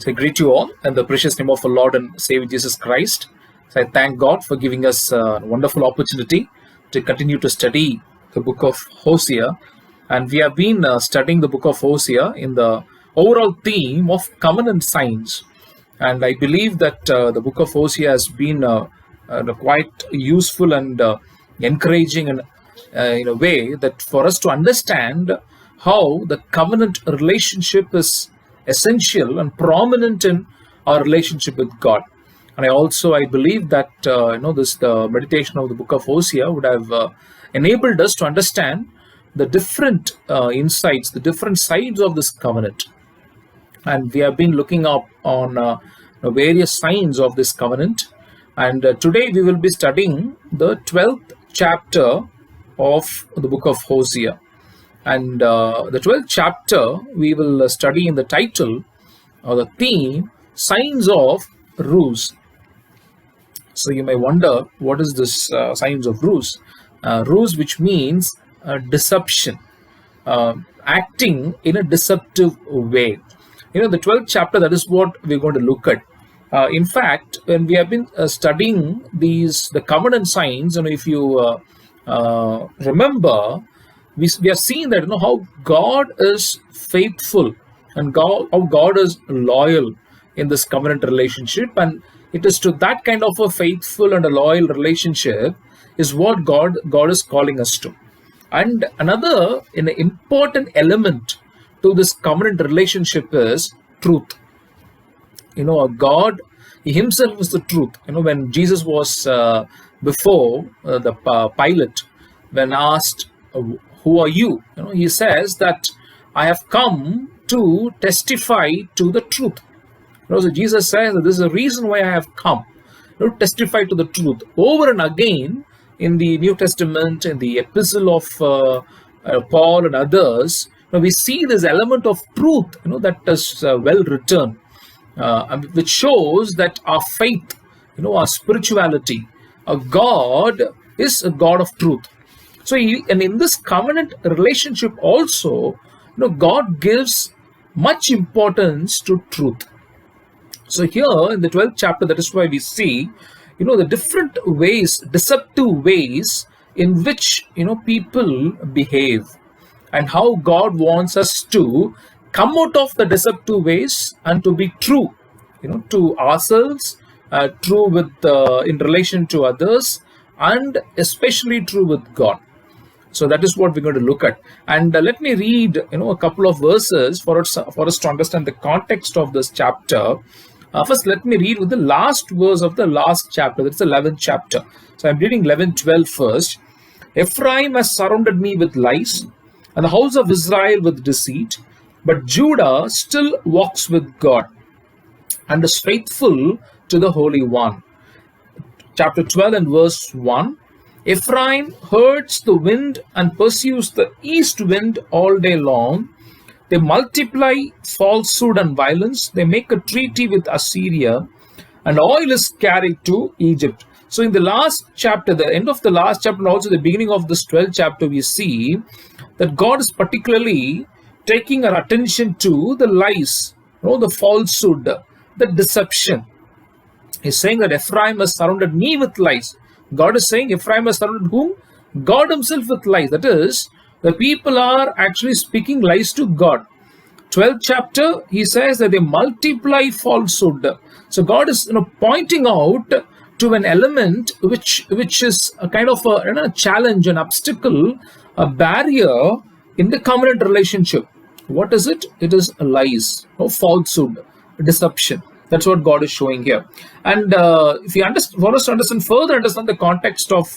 So I greet you all in the precious name of our Lord and Savior Jesus Christ. So I thank God for giving us a wonderful opportunity to continue to study the book of Hosea. And we have been studying the book of Hosea in the overall theme of covenant signs. And I believe that the book of Hosea has been quite useful and encouraging in a way that for us to understand how the covenant relationship is essential and prominent in our relationship with God. And I believe that the meditation of the book of Hosea would have enabled us to understand the different insights, the different sides of this covenant. And we have been looking up on various signs of this covenant. And today we will be studying the 12th chapter of the book of Hosea. And the 12th chapter we will study in the title or the theme, Signs of Ruse. So you may wonder, what is this signs of ruse? Ruse, which means deception, acting in a deceptive way. The 12th chapter, that is what we're going to look at. In fact, when we have been studying the covenant signs, if you remember, we have seen that how God is faithful and how God is loyal in this covenant relationship, and it is to that kind of a faithful and a loyal relationship is what God is calling us to. And another important element to this covenant relationship is truth. God himself is the truth. When Jesus was before the Pilate, when asked, who are you? He says that I have come to testify to the truth. So Jesus says that this is the reason why I have come, to testify to the truth. Over and again in the New Testament, in the epistle of Paul and others, we see this element of truth, that is well written, which shows that our faith, our spirituality, our God is a God of truth. So, and in this covenant relationship also, God gives much importance to truth. So here in the 12th chapter, that is why we see, the different ways, deceptive ways in which, people behave, and how God wants us to come out of the deceptive ways and to be true, to ourselves, true with in relation to others, and especially true with God. So that is what we're going to look at. And let me read, a couple of verses for us to understand the context of this chapter. First, let me read with the last verse of the last chapter. That's the 11th chapter. So I'm reading 11:12 first. Ephraim has surrounded me with lies, and the house of Israel with deceit. But Judah still walks with God and is faithful to the Holy One. Chapter 12 and verse 1. Ephraim herds the wind and pursues the east wind all day long. They multiply falsehood and violence. They make a treaty with Assyria, and oil is carried to Egypt. So in the last chapter, the end of the last chapter, and also the beginning of this 12th chapter, we see that God is particularly taking our attention to the lies, the falsehood, the deception. He's saying that Ephraim has surrounded me with lies. God is saying Ephraim has surrounded whom? God himself with lies. That is, the people are actually speaking lies to God. 12th chapter, he says that they multiply falsehood. So God is pointing out to an element which is a kind of a challenge, an obstacle, a barrier in the covenant relationship. What is it? It is lies, falsehood, deception. That's what God is showing here. And if you for us to understand the context of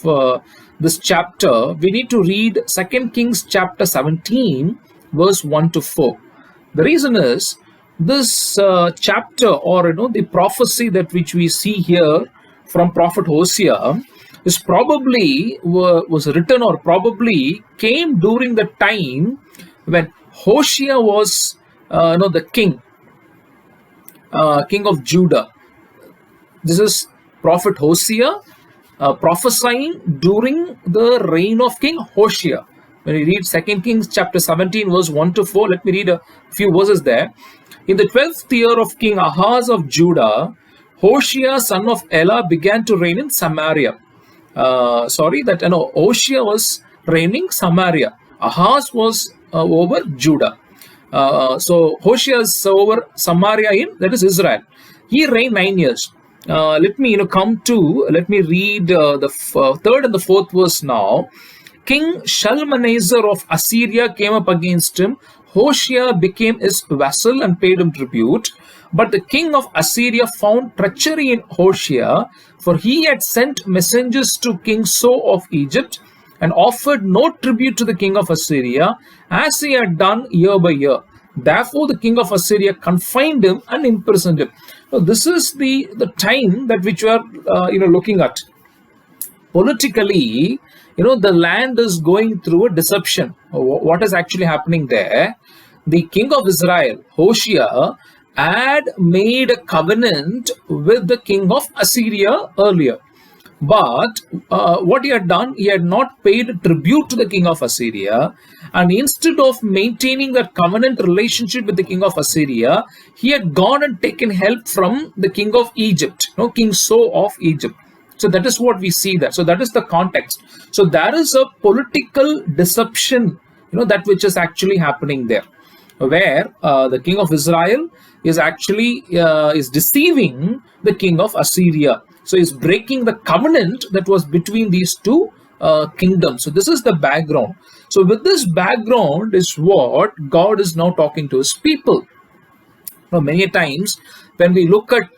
this chapter, we need to read 2 Kings chapter 17, verse 1 to 4. The reason is this chapter, or the prophecy that which we see here from Prophet Hosea is probably was written or probably came during the time when Hosea was the king of Judah. This is Prophet Hosea prophesying during the reign of King Hosea. When we read 2 Kings chapter 17 verse 1 to 4, let me read a few verses there. In the 12th year of King Ahaz of Judah, Hoshea, son of Elah, began to reign in Samaria. Hoshea was reigning Samaria. Ahaz was over Judah. So Hoshea is over Samaria that is Israel. He reigned 9 years. Let me read the third and the fourth verse now. King Shalmaneser of Assyria came up against him. Hoshea became his vassal and paid him tribute. But the king of Assyria found treachery in Hoshea, for he had sent messengers to King So of Egypt and offered no tribute to the king of Assyria, as he had done year by year. Therefore, the king of Assyria confined him and imprisoned him. So this is the time that which we are looking at. Politically, the land is going through a deception. What is actually happening there? The king of Israel, Hoshea, had made a covenant with the king of Assyria earlier. But what he had done, he had not paid tribute to the king of Assyria. And instead of maintaining that covenant relationship with the king of Assyria, he had gone and taken help from the king of Egypt, King So of Egypt. So that is what we see there. So that is the context. So there is a political deception, that which is actually happening there, where the king of Israel is actually is deceiving the king of Assyria. So he's breaking the covenant that was between these two kingdoms. So this is the background. So with this background is what God is now talking to his people. Many times when we look at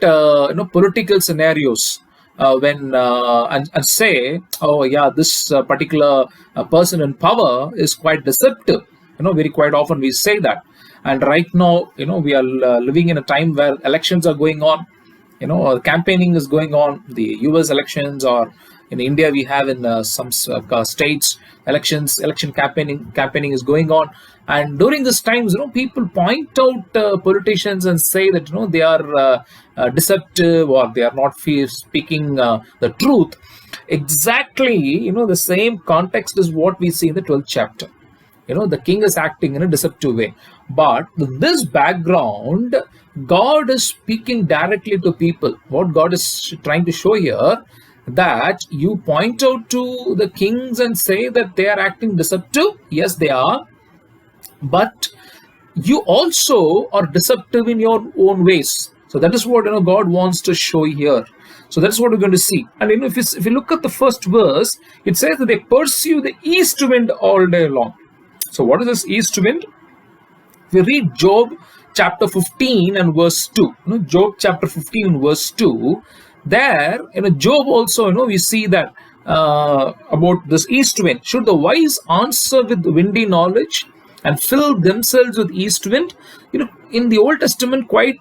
political scenarios, and say, oh yeah, this particular person in power is quite deceptive. Very quite often we say that. And right now, we are living in a time where elections are going on. Campaigning is going on. The US elections, or in India we have in some states election campaigning is going on. And during this times, people point out politicians and say that they are deceptive, or they are not speaking the truth. Exactly, the same context is what we see in the 12th chapter. The king is acting in a deceptive way. But with this background, God is speaking directly to people. What God is trying to show here, that you point out to the kings and say that they are acting deceptive. Yes, they are. But you also are deceptive in your own ways. So that is what God wants to show here. So that's what we're going to see. And if you look at the first verse, it says that they pursue the east wind all day long. So what is this east wind? If we read Job chapter 15 and verse 2, Job chapter 15 and verse 2, there, Job also, we see that about this east wind. Should the wise answer with windy knowledge and fill themselves with east wind? In the Old Testament, quite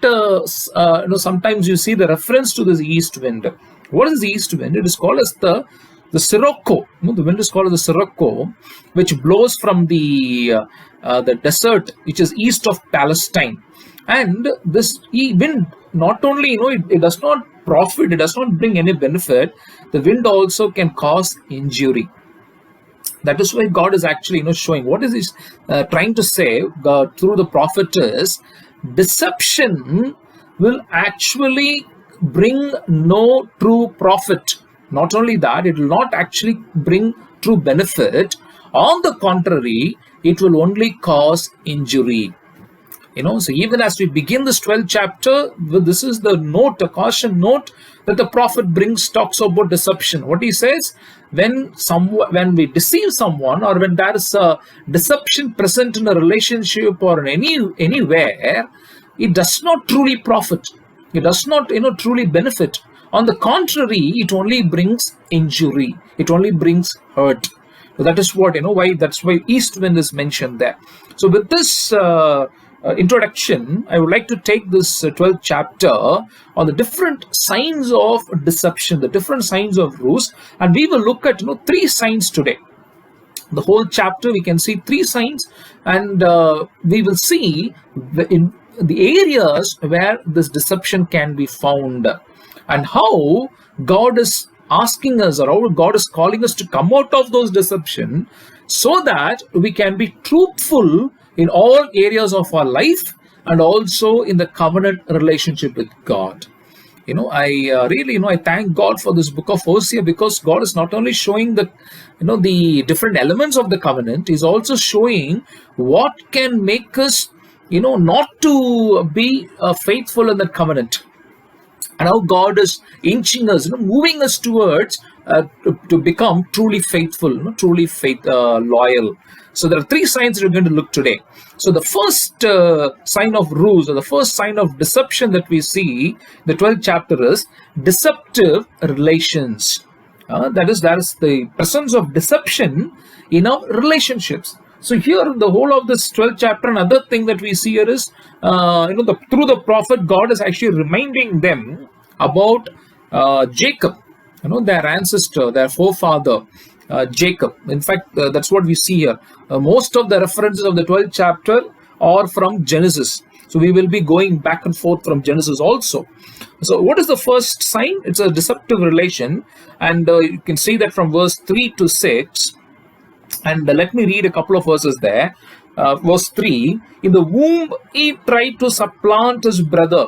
sometimes you see the reference to this east wind. What is the east wind? It is called as the sirocco. The wind is called the sirocco, which blows from the desert, which is east of Palestine. And this wind, not only it does not profit, it does not bring any benefit. The wind also can cause injury. That is why God is actually showing what is he trying to say through the prophet is, deception will actually bring no true profit. Not only that, it will not actually bring true benefit. On the contrary, it will only cause injury. So even as we begin this 12th chapter, this is the note, a caution note that the prophet talks about deception. What he says, when we deceive someone, or when there is a deception present in a relationship or in anywhere, it does not truly profit. It does not truly benefit. On the contrary, it only brings injury. It only brings hurt. So that is what that's why east wind is mentioned there. So with this introduction, I would like to take this 12th chapter on the different signs of deception, the different signs of ruse, and we will look at 3 signs today. The whole chapter we can see 3 signs, and we will see in the areas where this deception can be found, and how God is asking us, or how God is calling us to come out of those deception, so that we can be truthful in all areas of our life, and also in the covenant relationship with God. I really, I thank God for this book of Hosea, because God is not only showing the different elements of the covenant, He's also showing what can make us, not to be faithful in the covenant, and how God is inching us, moving us towards to become truly faithful, truly loyal. So there are three signs that we're going to look today. So the first sign of ruse, or the first sign of deception that we see, the 12th chapter, is deceptive relations. That is the presence of deception in our relationships. So here, the whole of this 12th chapter, another thing that we see here is, through the prophet, God is actually reminding them about Jacob, their ancestor, their forefather, Jacob. In fact, that's what we see here. Most of the references of the 12th chapter are from Genesis. So we will be going back and forth from Genesis also. So what is the first sign? It's a deceptive relation. And you can see that from verse 3 to 6. And let me read a couple of verses there. Verse 3, in the womb he tried to supplant his brother,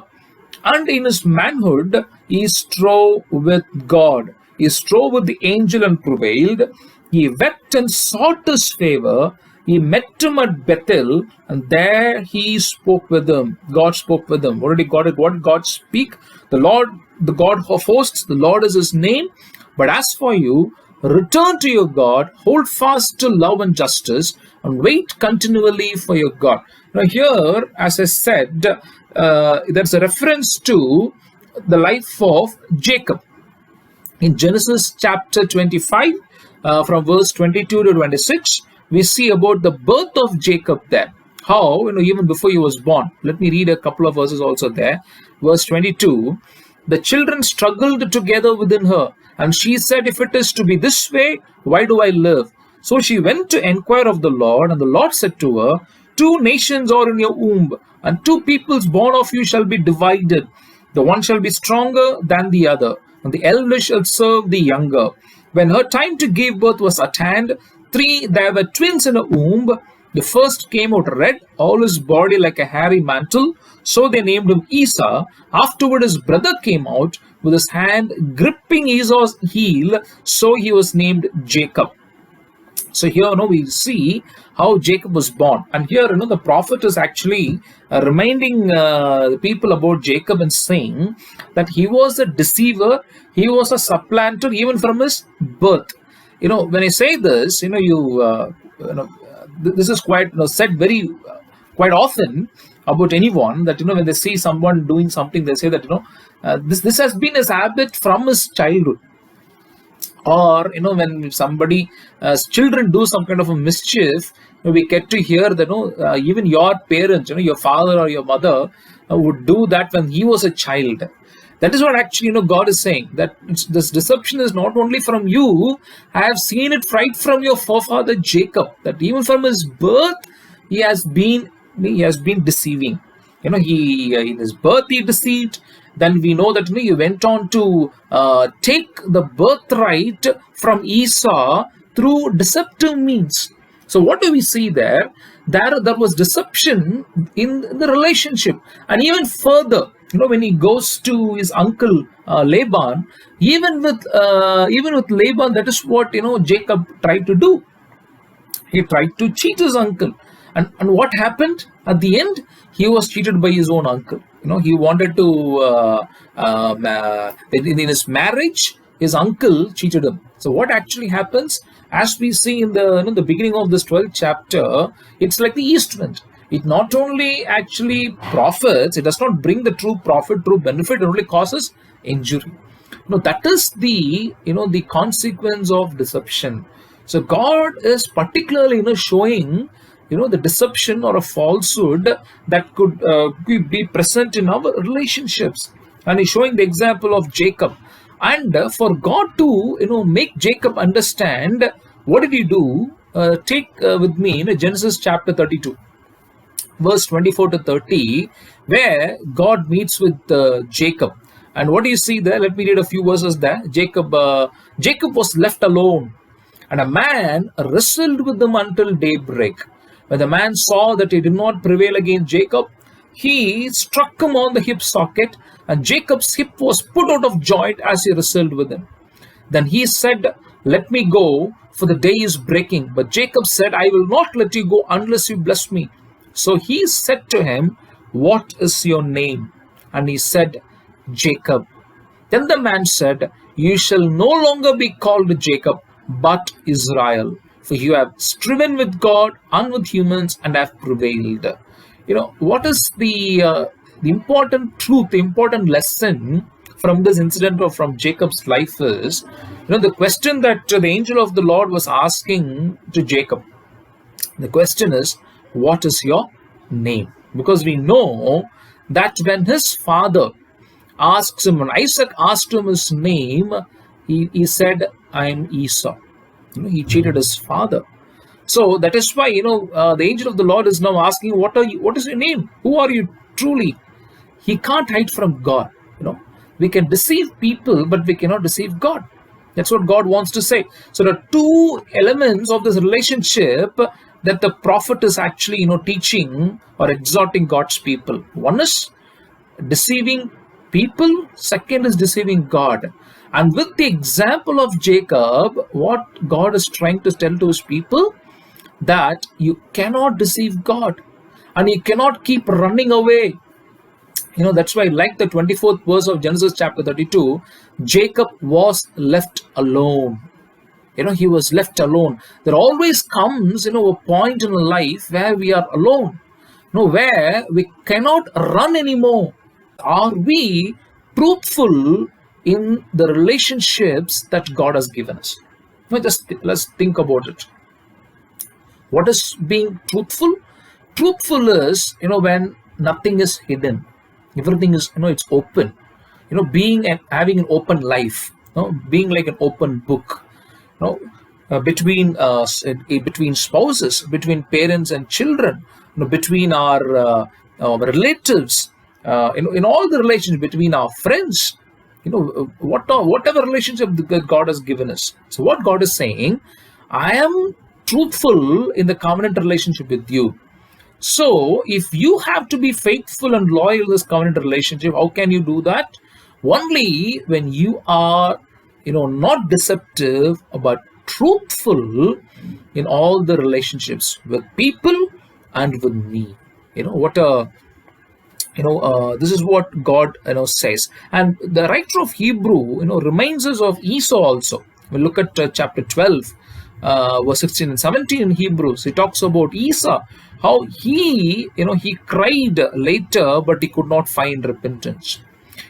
and in his manhood he strove with God. He strove with the angel and prevailed. He wept and sought his favor. He met him at Bethel, and there he spoke with him. God spoke with him. What did God speak? The Lord, the God of hosts, the Lord is his name. But as for you, return to your God, hold fast to love and justice, and wait continually for your God. Now here, as I said, there's a reference to the life of Jacob. In Genesis chapter 25, from verse 22 to 26, we see about the birth of Jacob there. How, even before he was born. Let me read a couple of verses also there. Verse 22, the children struggled together within her, and she said, if it is to be this way, why do I live? So she went to inquire of the Lord, and the Lord said to her, 2 nations are in your womb, and 2 peoples born of you shall be divided. The one shall be stronger than the other, and the elder shall serve the younger. When her time to give birth was at hand, there were twins in her womb. The first came out red, all his body like a hairy mantle. So they named him Esau. Afterward his brother came out with his hand gripping Esau's heel. So he was named Jacob. So here, we see how Jacob was born. And here, the prophet is actually reminding the people about Jacob and saying that he was a deceiver, he was a supplanter even from his birth. When I say this, this is quite said very quite often about anyone, that when they see someone doing something, they say that this has been his habit from his childhood. Or when somebody children do some kind of a mischief, we get to hear that even your parents, your father or your mother would do that when he was a child. That is what actually God is saying, that this deception is not only from you. I have seen it right from your forefather Jacob, that even from his birth he has been deceiving. He in his birth he deceived. Then we know that he went on to take the birthright from Esau through deceptive means. So what do we see there? There was deception in the relationship. And even further, when he goes to his uncle Laban, even with Laban, that is what Jacob tried to do. He tried to cheat his uncle. And what happened? At the end, he was cheated by his own uncle. He wanted to, in his marriage, his uncle cheated him. So what actually happens? As we see in the beginning of this 12th chapter, it's like the east wind. It not only actually profits, it does not bring the true profit, true benefit, it only causes injury. That is the consequence of deception. So God is particularly showing the deception or a falsehood that could be present in our relationships. And he's showing the example of Jacob. And for God to make Jacob understand, what did he do? Take with me Genesis chapter 32, verse 24 to 30, where God meets with Jacob. And what do you see there? Let me read a few verses there. Jacob was left alone, and a man wrestled with him until daybreak. When the man saw that he did not prevail against Jacob, he struck him on the hip socket, and Jacob's hip was put out of joint as he wrestled with him. Then he said, "Let me go, for the day is breaking." But Jacob said, "I will not let you go unless you bless me." So he said to him, "What is your name?" And he said, "Jacob." Then the man said, "You shall no longer be called Jacob, but Israel, for you have striven with God and with humans and have prevailed." What is the important truth, the important lesson from this incident or from Jacob's life is, the question that the angel of the Lord was asking to Jacob. The question is, what is your name? Because we know that when his father asks him, when Isaac asked him his name, he said, "I am Esau." He cheated his father. So that is why, the angel of the Lord is now asking, what is your name? Who are you truly? He can't hide from God. We can deceive people, but we cannot deceive God. That's what God wants to say. So there are two elements of this relationship that the prophet is actually, teaching or exhorting God's people. One is deceiving people. Second is deceiving God. And with the example of Jacob, what God is trying to tell to his people, that you cannot deceive God and you cannot keep running away. That's why, like the 24th verse of Genesis chapter 32, Jacob was left alone. He was left alone. There always comes, a point in life where we are alone, where we cannot run anymore. Are we truthful in the relationships that God has given us? Let's think about it. What is being truthful? Truthful is, when nothing is hidden. Everything is, it's open. Being and having an open life. Being like an open book. Between spouses, between parents and children, between our relatives, in all the relations, between our friends, whatever relationship that God has given us. So what God is saying, I am truthful in the covenant relationship with you. So if you have to be faithful and loyal in this covenant relationship, how can you do that? Only when you are, not deceptive, but truthful in all the relationships with people and with me. This is what God, says. And the writer of Hebrew, reminds us of Esau also. We look at chapter 12, verse 16 and 17 in Hebrews. He talks about Esau, how he cried later, but he could not find repentance.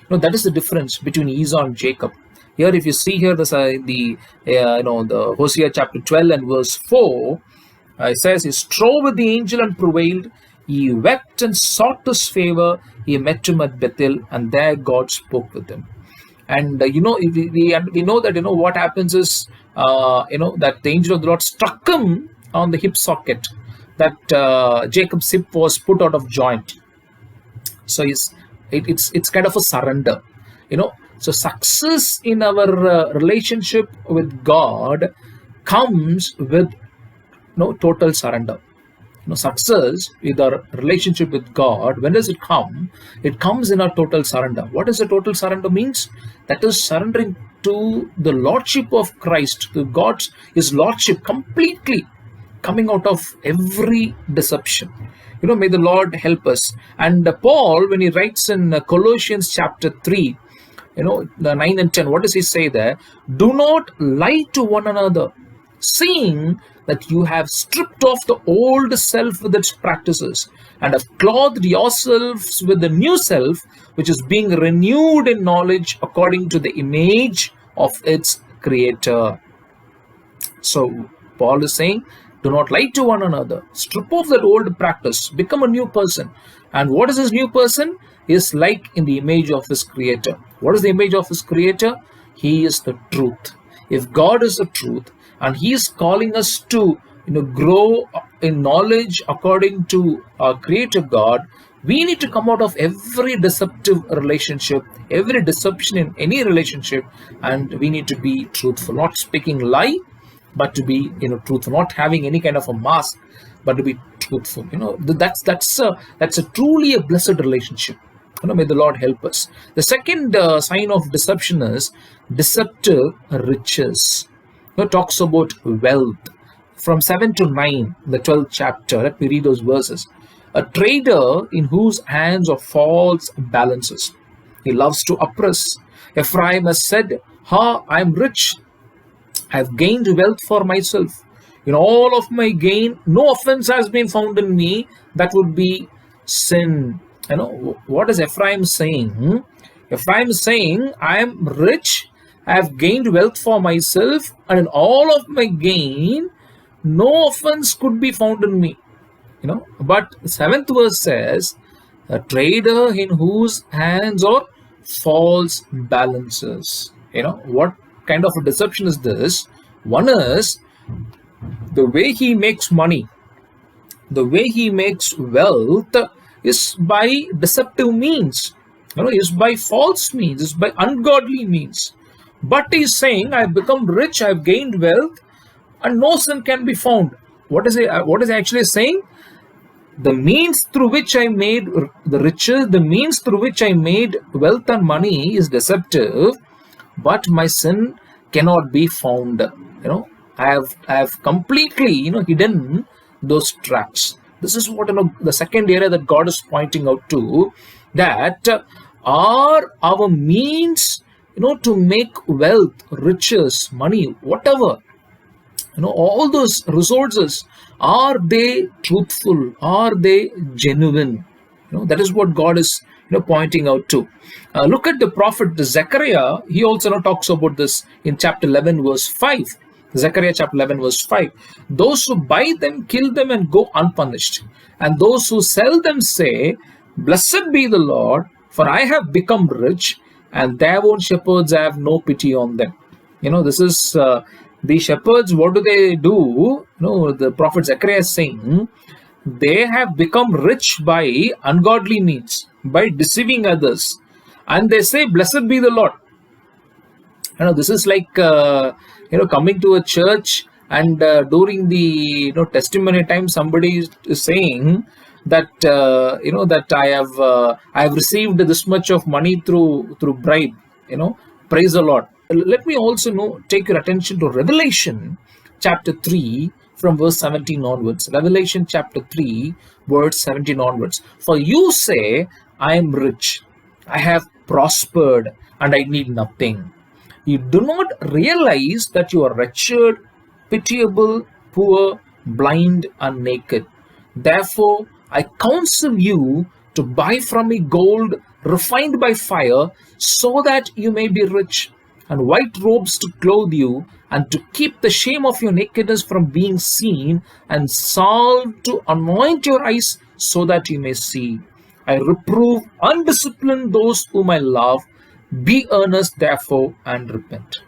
That is the difference between Esau and Jacob. Here, if you see here, the Hosea chapter 12 and verse 4, it says, "He strove with the angel and prevailed. He wept and sought his favor. He met him at Bethel, and there God spoke with him." And we know that what happens is that the angel of the Lord struck him on the hip socket. That Jacob's hip was put out of joint. So it's kind of a surrender. So success in our relationship with God comes with total surrender. Success with our relationship with God, when does it come? It comes in our total surrender. What does the total surrender means? That is surrendering to the Lordship of Christ, to His Lordship completely, coming out of every deception. May the Lord help us. And Paul, when he writes in Colossians chapter 3, the 9 and 10, what does he say there? "Do not lie to one another, seeing that you have stripped off the old self with its practices, and have clothed yourselves with the new self, which is being renewed in knowledge according to the image of its creator." So Paul is saying, do not lie to one another. Strip off that old practice. Become a new person. And what is this new person? He is like in the image of his creator. What is the image of his creator? He is the truth. If God is the truth, and he is calling us to grow in knowledge according to our creator God, we need to come out of every deceptive relationship, every deception in any relationship, and we need to be truthful, not speaking lie, but to be truthful, not having any kind of a mask, but to be truthful. That's a truly a blessed relationship. May the Lord help us. The second sign of deception is deceptive riches. Talks about wealth. From 7 to 9, the 12th chapter, let me read those verses. A trader in whose hands are false balances. He loves to oppress. Ephraim has said, "Ha, I am rich. I have gained wealth for myself. In all of my gain, no offense has been found in me that would be sin." What is Ephraim saying? Ephraim is saying, I am rich, I have gained wealth for myself, and in all of my gain, no offense could be found in me. But the 7th verse says, a trader in whose hands are false balances. What kind of a deception is this? One is the way he makes money, the way he makes wealth is by deceptive means, is by false means, is by ungodly means. But he's saying, I've become rich, I've gained wealth, and no sin can be found. What is he actually saying? The means through which I made the riches, the means through which I made wealth and money is deceptive, but my sin cannot be found. I have completely hidden those tracks. This is what the second area that God is pointing out to, that are our means to make wealth, riches, money, whatever, all those resources, are they truthful? Are they genuine? That is what God is pointing out to. Look at the prophet Zechariah. He also talks about this in chapter 11 verse 5. Zechariah chapter 11 verse 5. Those who buy them, kill them and go unpunished. And those who sell them say, "Blessed be the Lord, for I have become rich, and their own shepherds have no pity on them." This is the shepherds. What do they do? The prophet Zechariah is saying, they have become rich by ungodly means, by deceiving others. And they say, "Blessed be the Lord." This is like coming to a church and during the testimony time, somebody is saying that that I have received this much of money through bribe. Praise the Lord. Let me also take your attention to Revelation chapter 3 from verse 17 onwards. Revelation chapter 3 verse 17 onwards. For you say, I am rich, I have prospered, and I need nothing. You do not realize that you are wretched, pitiable, poor, blind, and naked. Therefore, I counsel you to buy from me gold refined by fire, so that you may be rich, and white robes to clothe you, and to keep the shame of your nakedness from being seen, and salve to anoint your eyes, so that you may see. I reprove undisciplined those whom I love. Be earnest, therefore, and repent.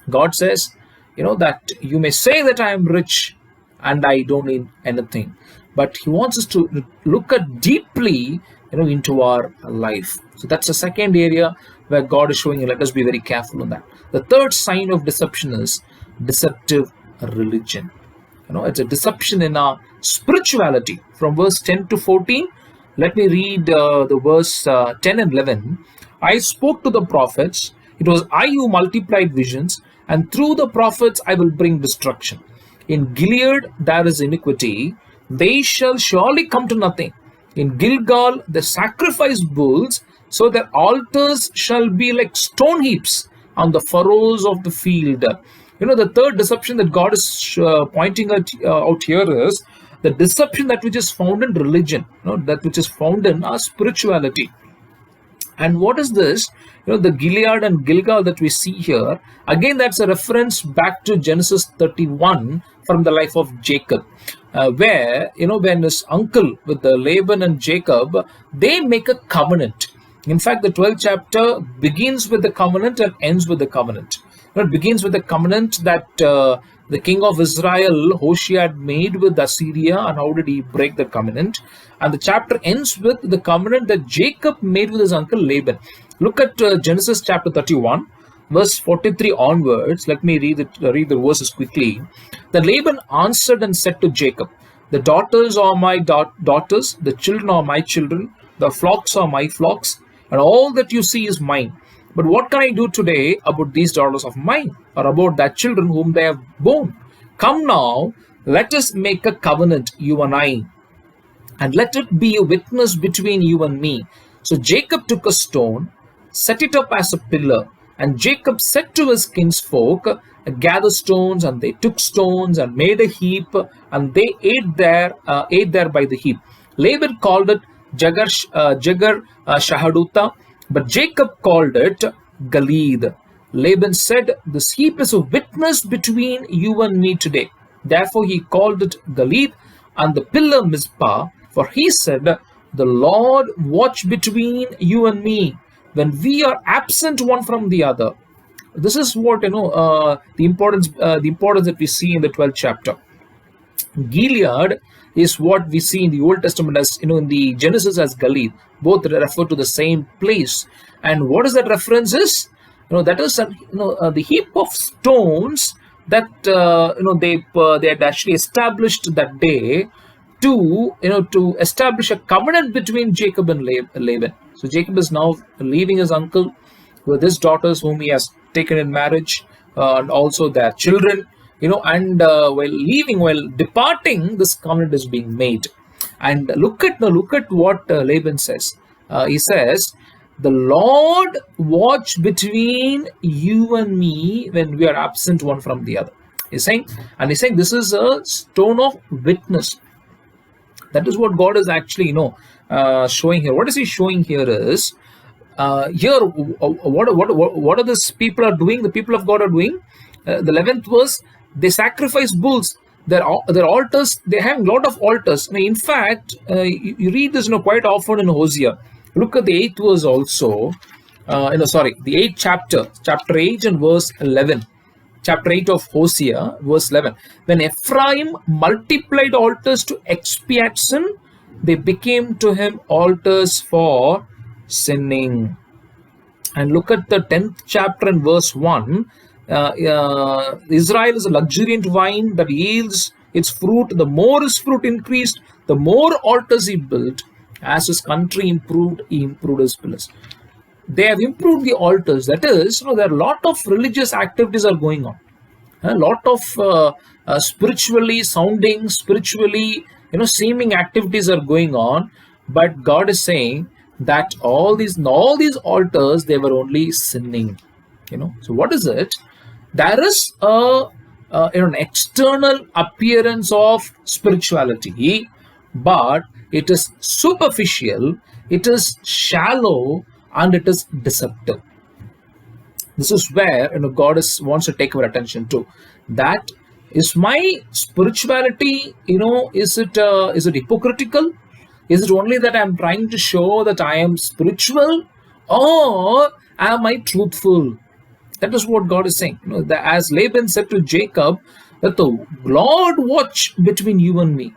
God says, that you may say that I am rich and I don't need anything. But He wants us to look at deeply, into our life. So that's the second area where God is showing you, let us be very careful on that. The third sign of deception is deceptive religion. It's a deception in our spirituality. From verse 10 to 14, let me read the verse 10 and 11. I spoke to the prophets. It was I who multiplied visions, and through the prophets I will bring destruction. In Gilead there is iniquity. They shall surely come to nothing. In Gilgal they sacrifice bulls, so their altars shall be like stone heaps on the furrows of the field. The third deception that God is pointing out here is the deception that which is found in religion, that which is found in our spirituality. And what is this? The Gilead and Gilgal that we see here, again, that's a reference back to Genesis 31 from the life of Jacob, where, when his uncle with the Laban and Jacob, they make a covenant. In fact, the 12th chapter begins with the covenant and ends with the covenant. It begins with the covenant that the king of Israel, Hoshea, had made with Assyria, and how did he break the covenant? And the chapter ends with the covenant that Jacob made with his uncle Laban. Look at Genesis chapter 31, verse 43 onwards. Let me read the verses quickly. Then Laban answered and said to Jacob, The daughters are my daughters, the children are my children, the flocks are my flocks, and all that you see is mine. But what can I do today about these daughters of mine, or about that children whom they have borne? Come now, let us make a covenant, you and I, and let it be a witness between you and me. So Jacob took a stone, set it up as a pillar, and Jacob said to his kinsfolk, gather stones, and they took stones and made a heap, and they ate there by the heap. Laban called it Jagar Shahadutha, but Jacob called it Galeed. Laban said, this heap is a witness between you and me today. Therefore he called it Galeed, and the pillar Mizpah, for he said, the Lord watch between you and me when we are absent one from the other. This is what the importance that we see in the 12th chapter. Gilead is what we see in the Old Testament as in the Genesis as Galeed. Both refer to the same place. And what is that reference is? That is the heap of stones that they had actually established that day to establish a covenant between Jacob and Laban. So Jacob is now leaving his uncle with his daughters whom he has taken in marriage, and also their children, and while departing, this covenant is being made. And look at what Laban says. He says, the Lord watch between you and me when we are absent one from the other. He's saying this is a stone of witness. That is what God is actually showing here. What is he showing here is here what are these people are doing? The people of God are doing. The 11th verse, they sacrifice bulls. Their altars, they have a lot of altars. In fact, you read this quite often in Hosea. Look at the 8th verse also. The 8th chapter 8 and verse 11. Chapter 8 of Hosea, verse 11. When Ephraim multiplied altars to expiate sin, they became to him altars for sinning. And look at the 10th chapter and verse 1. Israel is a luxuriant vine that yields its fruit. The more his fruit increased, the more altars he built. As his country improved, he improved his pillars. They have improved the altars. That is, there are a lot of religious activities are going on. A lot of spiritually sounding, spiritually seeming activities are going on. But God is saying that all these altars, they were only sinning. So what is it? There is an external appearance of spirituality, but it is superficial, it is shallow, and it is deceptive. This is where God wants to take our attention to. That is my spirituality. Is it hypocritical? Is it only that I am trying to show that I am spiritual, or am I truthful? That is what God is saying. As Laban said to Jacob, that the Lord watch between you and me.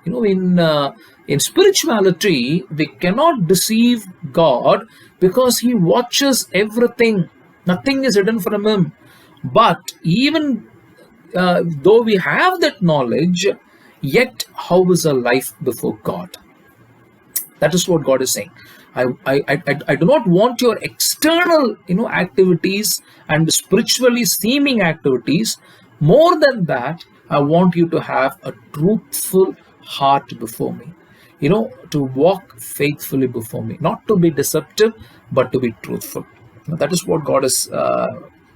In spirituality, we cannot deceive God because He watches everything. Nothing is hidden from Him. But even though we have that knowledge, yet how is our life before God? That is what God is saying. I do not want your external activities and spiritually seeming activities. More than that, I want you to have a truthful heart before me. To walk faithfully before me, not to be deceptive, but to be truthful. That is what God is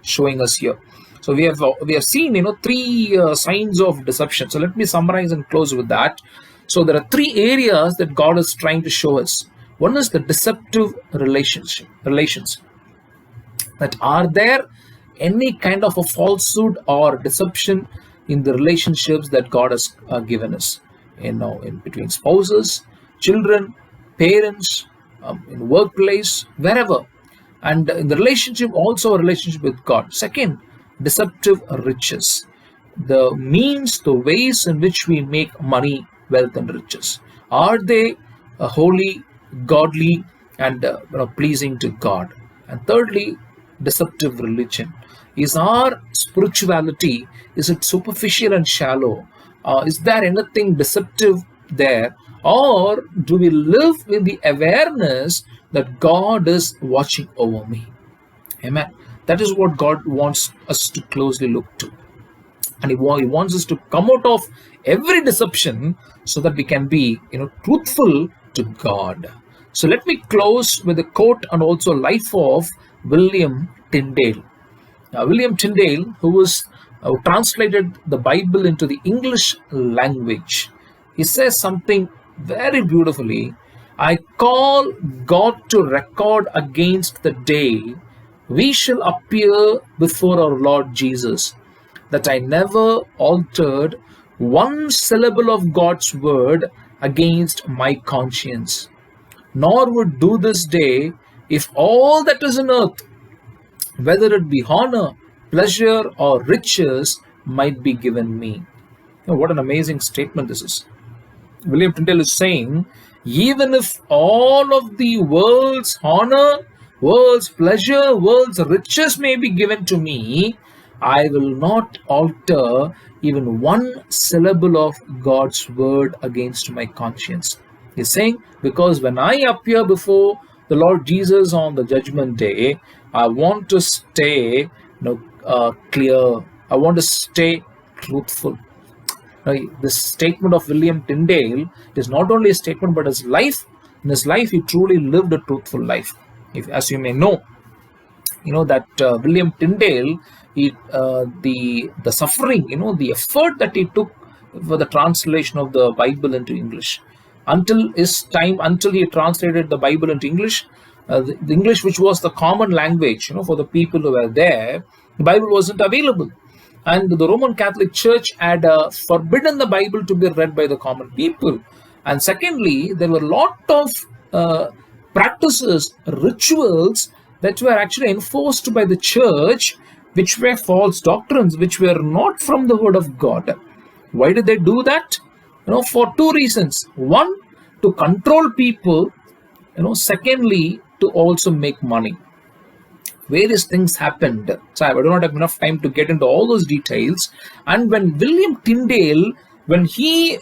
showing us here. So we have seen 3 signs of deception. So let me summarize and close with that. So there are 3 areas that God is trying to show us. One is the deceptive relations. That are there any kind of a falsehood or deception in the relationships that God has given us? In between spouses, children, parents, in workplace, wherever. And in the relationship, also a relationship with God. Second, deceptive riches. The means, the ways in which we make money, wealth, and riches. Are they holy, godly, and pleasing to God? And thirdly, deceptive religion. Is our spirituality, is it superficial and shallow? Is there anything deceptive there, or do we live in the awareness that God is watching over me? Amen. That is what God wants us to closely look to. And he wants us to come out of every deception so that we can be, truthful to God. So let me close with a quote and also life of William Tyndale. Now, William Tyndale, who was translated the Bible into the English language, he says something very beautifully. I call God to record against the day we shall appear before our Lord Jesus, that I never altered one syllable of God's word against my conscience, nor would do this day if all that is in earth, whether it be honor, pleasure, or riches, might be given me. What an amazing statement this is. William Tyndale is saying, even if all of the world's honor, world's pleasure, world's riches may be given to me, I will not alter even one syllable of God's word against my conscience. He's saying, because when I appear before the Lord Jesus on the judgment day, I want to stay clear. I want to stay truthful. Now, this statement of William Tyndale is not only a statement, but his life. In his life, he truly lived a truthful life. As you may know, that William Tyndale, the suffering, the effort that he took for the translation of the Bible into English, until he translated the Bible into English, the English which was the common language, for the people who were there, the Bible wasn't available. And the Roman Catholic Church had forbidden the Bible to be read by the common people. And secondly, there were a lot of practices, rituals that were actually enforced by the church, which were false doctrines, which were not from the word of God. Why did they do that? For two reasons. One, to control people. Secondly, to also make money. Various things happened. So I do not have enough time to get into all those details. And when William Tyndale, when he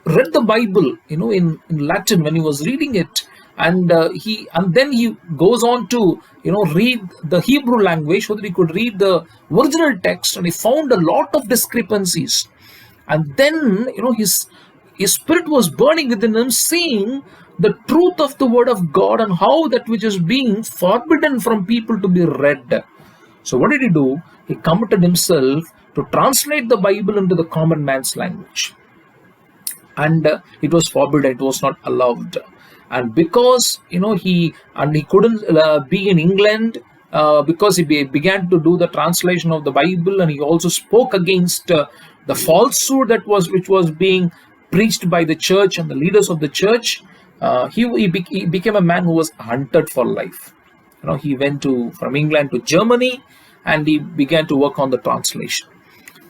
read the Bible, in Latin, when he was reading it, and then he goes on to read the Hebrew language so that he could read the original text, and he found a lot of discrepancies. And then his spirit was burning within him, seeing the truth of the word of God and how that which is being forbidden from people to be read. So what did he do? He committed himself to translate the Bible into the common man's language. And it was forbidden, it was not allowed. And because he couldn't be in England, because he began to do the translation of the Bible, and he also spoke against the falsehood which was being preached by the church and the leaders of the church. He became a man who was hunted for life. He went from England to Germany, and he began to work on the translation.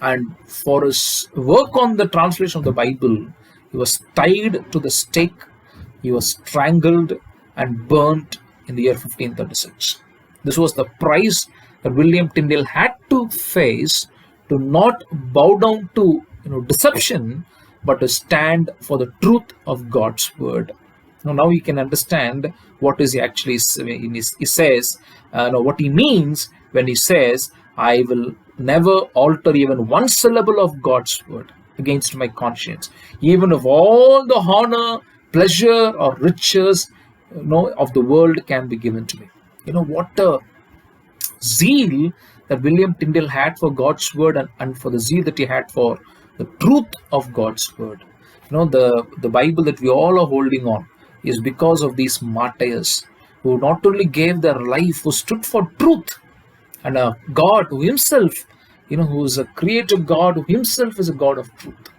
And for his work on the translation of the Bible, he was tied to the stake. He was strangled and burnt in the year 1536. This was the price that William Tyndale had to face to not bow down to deception, but to stand for the truth of God's word. Now you can understand what is he actually he says, what he means when he says, I will never alter even one syllable of God's word against my conscience, even if all the honor, pleasure, or riches of the world can be given to me. What a zeal that William Tyndale had for God's word, and for the zeal that he had for the truth of God's word. The Bible that we all are holding on is because of these martyrs who not only gave their life, who stood for truth, and a God who himself, who is a creative God, who himself is a God of truth.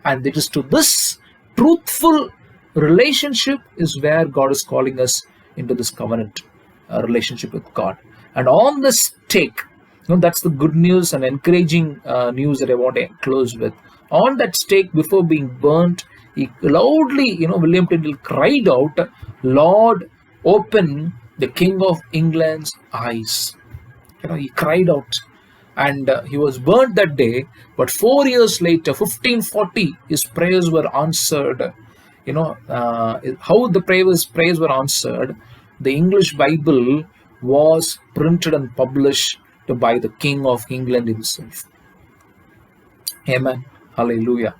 And it is to this truthful relationship is where God is calling us into this covenant relationship with God. And on this stake, that's the good news and encouraging news that I want to close with. On that stake, before being burnt, he loudly, William Tyndale cried out, Lord, open the King of England's eyes. He cried out, and he was burnt that day. But 4 years later, 1540, his prayers were answered, how the prayers were answered. The English Bible was printed and published by the King of England himself. Amen. Hallelujah.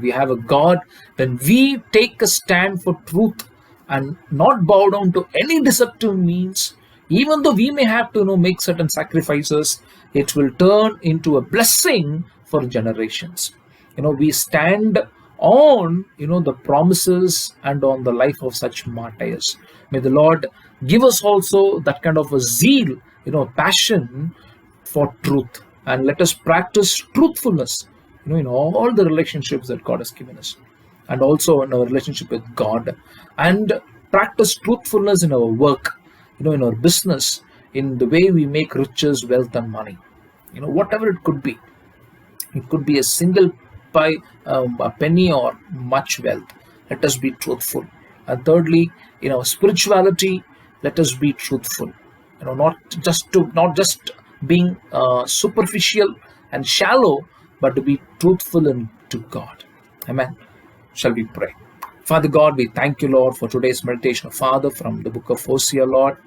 We have a God. When we take a stand for truth and not bow down to any deceptive means, even though we may have to make certain sacrifices, it will turn into a blessing for generations. We stand on the promises and on the life of such martyrs. May the Lord give us also that kind of a zeal, passion for truth, and let us practice truthfulness in all the relationships that God has given us, and also in our relationship with God, and practice truthfulness in our work, in our business, in the way we make riches, wealth, and money. Whatever it could be. It could be a single a penny or much wealth. Let us be truthful. And thirdly, spirituality, let us be truthful. Not just being superficial and shallow, but to be truthful to God. Amen. Shall we pray? Father God, we thank you, Lord, for today's meditation, Father, from the book of Hosea, Lord.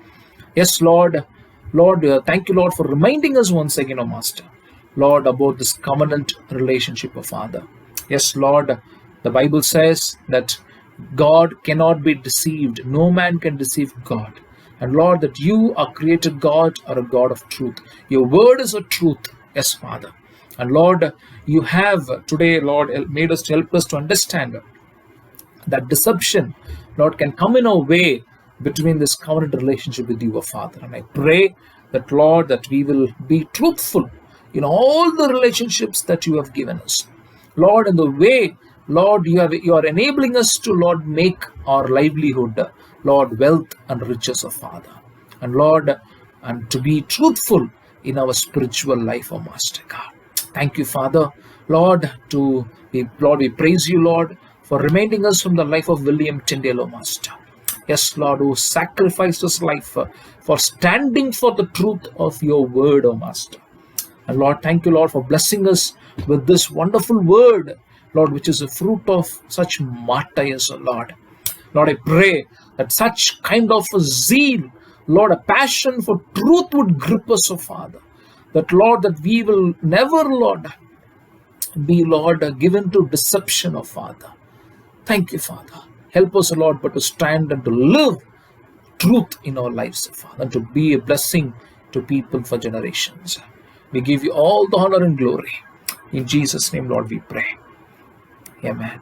Yes, Lord. Lord, thank you, Lord, for reminding us once again, Master, Lord, about this covenant relationship of Father. Yes, Lord, the Bible says that God cannot be deceived. No man can deceive God. And Lord, that you are created God, are a God of truth. Your word is a truth. Yes, Father. And Lord, you have today, Lord, made us to help us to understand that deception, Lord, can come in our way between this covenant relationship with you, Father. And I pray that, Lord, that we will be truthful in all the relationships that you have given us. Lord, in the way, Lord, you are enabling us to, Lord, make our livelihood, Lord, wealth and riches, Father. And Lord, and to be truthful in our spiritual life, Master God. Thank you, Father. Lord, we praise you, Lord, for reminding us from the life of William Tyndale, Master. Yes, Lord, who sacrificed his life for standing for the truth of your word, Master. And Lord, thank you, Lord, for blessing us with this wonderful word, Lord, which is a fruit of such martyrs, Lord. Lord, I pray that such kind of a zeal, Lord, a passion for truth would grip us, Father. That, Lord, that we will never, Lord, be, Lord, given to deception, Father. Thank you, Father. Help us, Lord, but to stand and to live truth in our lives, Father, and to be a blessing to people for generations. We give you all the honor and glory. In Jesus' name, Lord, we pray. Amen.